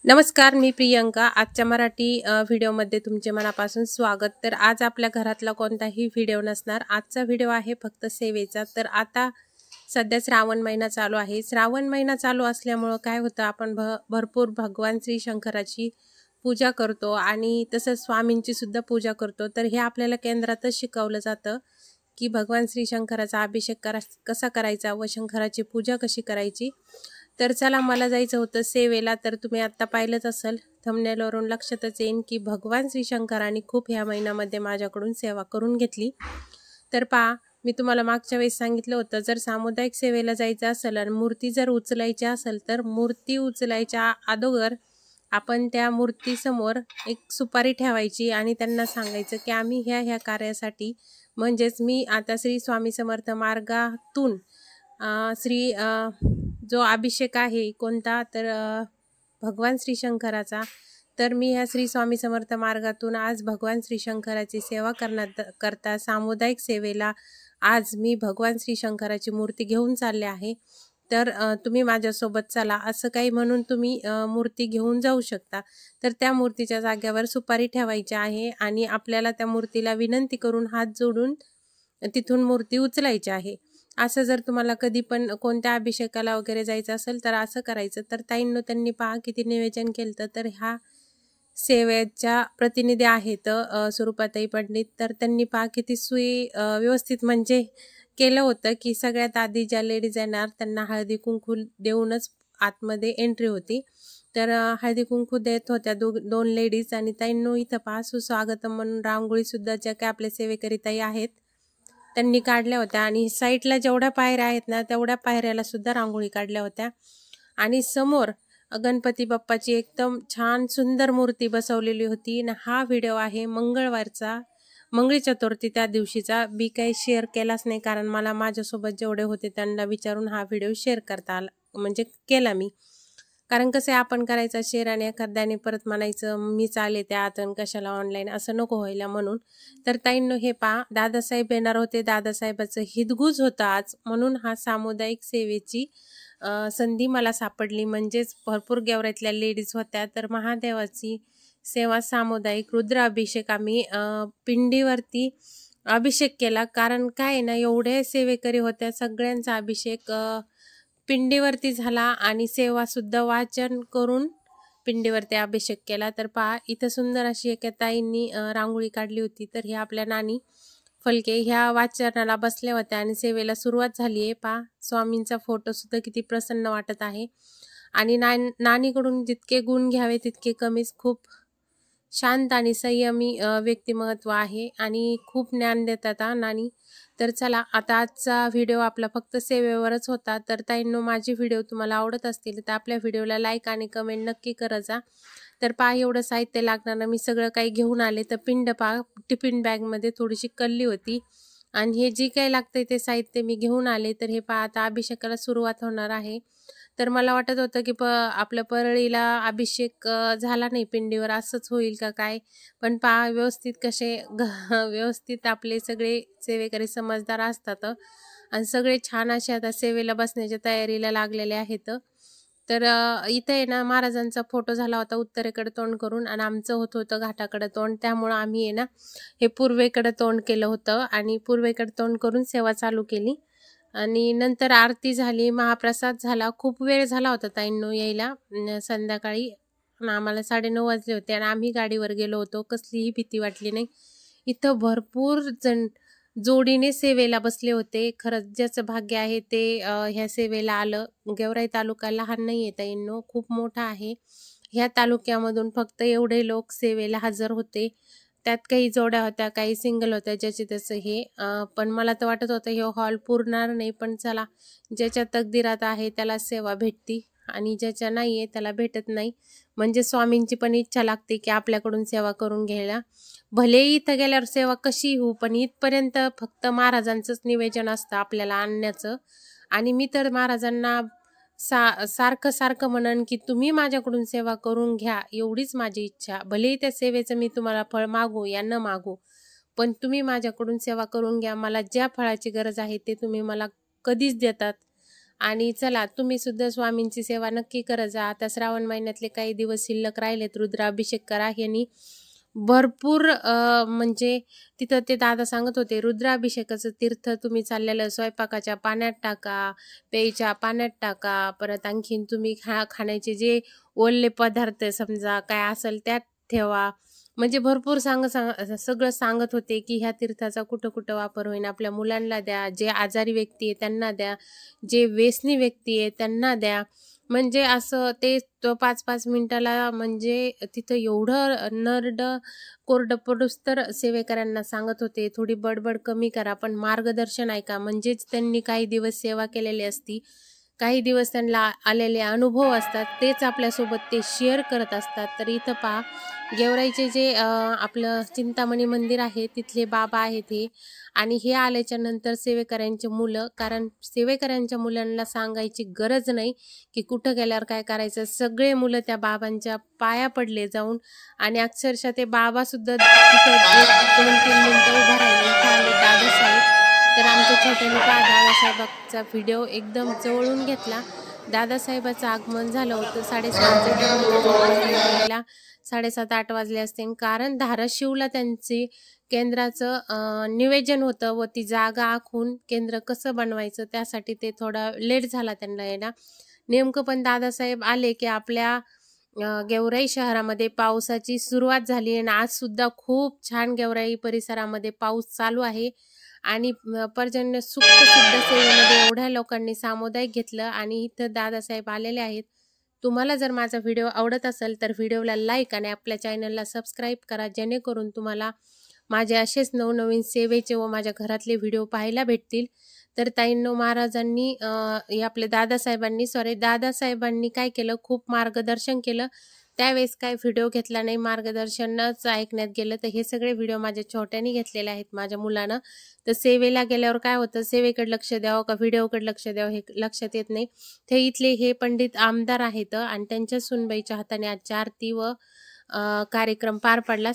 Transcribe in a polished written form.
नमस्कार, मी प्रियंका. आजच्या मराठी व्हिडिओमध्ये तुमचे मनापासून स्वागत. तर आज आपल्या घरातला कोणताही व्हिडिओ नसणार. आजचा व्हिडिओ आहे फक्त सेवेचा. तर आता सध्या श्रावण महिना चालू आहे. श्रावण महिना चालू असल्यामुळं काय होतं, आपण भरपूर भगवान श्री शंकराची पूजा करतो आणि तसंच स्वामींची सुद्धा पूजा करतो. तर हे आपल्याला केंद्रातच शिकवलं जातं की भगवान श्री शंकराचा अभिषेक कसा करायचा व शंकराची पूजा कशी करायची. तर चला, मला जायचं होतं सेवेला. तर तुम्ही आत्ता पाहिलंच असेल, थंबनेलवरून लक्षातच येईन की भगवान श्री शंकरांनी खूप ह्या महिन्यामध्ये माझ्याकडून सेवा करून घेतली. तर पहा, मी तुम्हाला मागच्या वेळेस सांगितलं होतं, जर सामुदायिक सेवेला जायचं असेल आणि मूर्ती जर उचलायची असेल तर मूर्ती उचलायच्या अगोदर आपण त्या मूर्तीसमोर एक सुपारी ठेवायची आणि त्यांना सांगायचं की आम्ही ह्या कार्यासाठी, म्हणजेच मी आता श्री स्वामी समर्थ मार्गातून जो अभिषेक आहे कोणता, तर भगवान श्री शंकराचा. तर मी ह्या श्री स्वामी समर्थ मार्गातून आज भगवान श्री शंकराची सेवा करता सामुदायिक सेवेला आज मी भगवान श्री शंकराची मूर्ती घेऊन चालले आहे. तर तुम्ही माझ्यासोबत चला असं काही म्हणून तुम्ही मूर्ती घेऊन जाऊ शकता. तर त्या मूर्तीच्या जागेवर सुपारी ठेवायची आहे आणि आपल्याला त्या मूर्तीला विनंती करून हात जोडून तिथून मूर्ती उचलायची आहे. असं जर तुम्हाला कधी पण कोणत्या अभिषेकाला वगैरे जायचं असेल तर असं करायचं. तर ताईंनो, त्यांनी पहा किती निवेदन केलं. तर ह्या सेवेच्या प्रतिनिधी आहेत स्वरूपाताई पंडित. तर त्यांनी पहा किती व्यवस्थित म्हणजे केलं होतं की सगळ्यात आधी ज्या लेडीज येणार त्यांना हळदी कुंकू देऊनच आतमध्ये एंट्री होती. तर हळदी कुंकू देत होत्या दोन लेडीज. आणि ताईंनो, इथं पहा सुस्वागतम म्हणून रांगोळी सुद्धा ज्या काय आपल्या सेवेकरी ताई आहेत त्यांनी काढल्या होत्या. आणि साईडला जेवढ्या पायऱ्या आहेत ना तेवढ्या पायऱ्याला सुद्धा रांगोळी काढल्या होत्या. आणि समोर गणपती बाप्पाची एकदम छान सुंदर मूर्ती बसवलेली होती. आणि हा व्हिडिओ आहे मंगळवारचा, मंगळी चतुर्थी त्या दिवशीचा. मी काही शेअर केलाच नाही कारण मला माझ्यासोबत जेवढे होते त्यांना विचारून हा व्हिडिओ शेअर करता आला, म्हणजे केला मी. कारण कसं आहे, आपण करायचा शेअर आणि एखाद्याने परत म्हणायचं मीच आले त्यात आणि कशाला ऑनलाईन, असं नको व्हायला म्हणून. तर ताईंनो, हे पहा, दादासाहेब येणार होते. दादासाहेबाचं हितगुज होतं आज, म्हणून हा सामुदायिक सेवेची संधी मला सापडली. म्हणजेच भरपूर गेवरातल्या लेडीज होत्या. तर महादेवाची सेवा सामुदायिक रुद्राभिषेक आम्ही पिंडीवरती अभिषेक केला. कारण काय ना, एवढे सेवेकरी होत्या, सगळ्यांचा अभिषेक पिंडीवरती झाला आणि सेवा सुद्धा वाचन करून पिंडीवरती अभिषेक केला. तर पहा, इथं सुंदर अशी एका ताईंनी रांगोळी काढली होती. तर ह्या आपल्या नानी फलके ह्या वाचनाला बसल्या होत्या आणि सेवेला सुरुवात झाली आहे. पहा, स्वामींचा फोटो सुद्धा किती प्रसन्न वाटत आहे. आणि नानीकडून जितके गुण घ्यावे तितके कमीच. खूप शांत आणि संयमी व्यक्तिमत्व आहे आणि खूप ज्ञान देतात नानी. तर चला, आता आजचा व्हिडिओ आपला फक्त सेवेवरच होता. तर ताईंनो, माझी व्हिडिओ तुम्हाला आवडत असतील तर आपल्या व्हिडिओला लाईक आणि कमेंट नक्की करत जा. तर पहा, एवढं साहित्य लागणार ना, मी सगळं काही घेऊन आले. तर पिंड पहा, टिफिन बॅगमध्ये थोडीशी कल्ली होती आणि हे जे काही लागतंय ते साहित्य मी घेऊन आले. तर हे पहा, आता अभिषेकाला सुरुवात होणार आहे. तर मला वाटत होतं की आपल्या परळीला अभिषेक झाला नाही पिंडीवर, असंच होईल का काय. पण पहा, व्यवस्थित व्यवस्थित आपले सगळे सेवेकरी समजदार असतात आणि सगळे छान असे आता सेवेला बसण्याच्या तयारीला लागलेले आहेत. तर इथं आहे ना, महाराजांचा फोटो झाला होता उत्तरेकडे तोंड करून आणि आमचं होत होतं घाटाकडे तोंड. त्यामुळं आम्ही आहे ना हे पूर्वेकडे तोंड केलं होतं आणि पूर्वेकडे तोंड करून सेवा चालू केली. आणि नंतर आरती झाली, महाप्रसाद झाला. खूप वेळ झाला होता ताईंनो यायला. संध्याकाळी आम्हाला 9:30 वाजले होते आणि आम्ही गाडीवर गेलो होतो. कसलीही भीती वाटली नाही. इथं भरपूर जण जोडीने सेवेला बसले होते. खरंच ज्याचं भाग्य आहे ते ह्या सेवेला आलं. गेवराई तालुका लहान नाही आहे ताईंनो, खूप मोठा आहे. ह्या तालुक्यामधून फक्त एवढे लोक सेवेला हजर होते. त्यात काही जोड्या होत्या, काही सिंगल होत्या, ज्याचे त्याचं हे. पण मला तर वाटत होतं हे हॉल पुरणार नाही. पण चला, ज्याच्या तकदीरात आहे त्याला सेवा भेटती आणि ज्याच्या नाही आहे त्याला भेटत नाही. म्हणजे स्वामींची पण इच्छा लागते की आपल्याकडून सेवा करून घ्यायला. भलेही इथं गेल्यावर सेवा कशी होऊ, पण इथपर्यंत फक्त महाराजांचंच निवेदन असतं आपल्याला आणण्याचं. आणि मी तर महाराजांना सारखं म्हणन की तुम्ही माझ्याकडून सेवा करून घ्या, एवढीच माझी इच्छा. भलेही त्या सेवेचं मी तुम्हाला फळ मागू या न मागू, पण तुम्ही माझ्याकडून सेवा करून घ्या. मला ज्या फळाची गरज आहे ते तुम्ही मला कधीच देतात आणि चला तुम्ही सुद्धा स्वामींची सेवा नक्की करत जा. आता श्रावण महिन्यातले काही दिवस शिल्लक राहिलेत, रुद्राभिषेक करा. ह्यानी भरपूर म्हणजे तिथं ते दादा सांगत होते, रुद्राभिषेकाचं तीर्थ तुम्ही चाललेलं स्वयंपाकाच्या पाण्यात टाका, प्यायच्या पाण्यात टाका, परत आणखीन तुम्ही खाण्याचे जे ओले पदार्थ समजा काय असेल त्यात ठेवा. म्हणजे भरपूर सगळं सांगत होते की ह्या तीर्थाचा कुठं कुठं वापर होईल. आपल्या मुलांना द्या, जे आजारी व्यक्ती आहे त्यांना द्या, जे व्यसनी व्यक्ती आहे त्यांना द्या. म्हणजे असं ते 5-5 मिनिटाला म्हणजे तिथं एवढं कोरडं पडूस तर सेवेकऱ्यांना सांगत होते, थोडी बडबड कमी करा, पण मार्गदर्शन ऐका. म्हणजेच त्यांनी काही दिवस सेवा केलेली असती, काही दिवस त्यांना आलेले अनुभव असतात, तेच आपल्यासोबत ते शेअर करत असतात. तर इथं पहा, गेवराईचे जे आपलं चिंतामणी मंदिर आहे तिथले बाबा आहेत हे. आणि हे आल्याच्या नंतर सेवेकऱ्यांचे मुलं, कारण सेवेकऱ्यांच्या मुलांना सांगायची गरज नाही की कुठं गेल्यावर काय करायचं. सगळे मुलं त्या बाबांच्या पाया पडले जाऊन, आणि अक्षरशः ते बाबा सुद्धा तिथं 1-2-3 मिनिटं उभा राहिले. इथं आले दादासाहेब. तर आमच्या छोट्याने दादासाहेबांचा व्हिडिओ एकदम जवळून घेतला. दादासाहेबाचं आगमन झालं होतं 7:30च्या दरम्यान, जवळपास यायला 7:30-8 वाजले असते. कारण धाराशिवला त्यांची केंद्राचं नियोजन होतं व ती जागा आखून केंद्र कसं बनवायचं त्यासाठी ते थोडा लेट झाला त्यांना यायला. नेमकं पण दादासाहेब आले की आपल्या गेवराई शहरामध्ये पावसाची सुरुवात झाली आणि आज सुद्धा खूप छान गेवराई परिसरामध्ये पाऊस चालू आहे. आणि पर्जन्य सुक्त सुद्धा सेवेमध्ये एवढ्या लोकांनी सामुदायिक घेतलं आणि इथं दादासाहेब आलेले आहेत. तुम्हाला जर माझा व्हिडिओ आवडत असेल तर व्हिडिओला लाईक आणि आपल्या चॅनलला सबस्क्राईब करा, जेणेकरून तुम्हाला माझे असेच नवनवीन सेवेचे व माझ्या घरातले व्हिडिओ पाहायला भेटतील. तर ताईंनो, महाराजांनी आपले दादासाहेबांनी काय केलं, खूप मार्गदर्शन केलं. त्यावेळेस काय व्हिडिओ घेतला नाही, मार्गदर्शनच ऐकण्यात गेलं. तर हे सगळे व्हिडिओ माझ्या छोट्याने घेतलेले आहेत माझ्या मुलानं. तर सेवेला गेल्यावर काय होतं, सेवेकडे लक्ष द्यावं का व्हिडिओकडे लक्ष द्यावं हे लक्षात येत नाही. ते इथले हे पंडित आमदार आहेत आणि त्यांच्या सुनबाईच्या हाताने आजची आरती व कार्यक्रम पार पडला.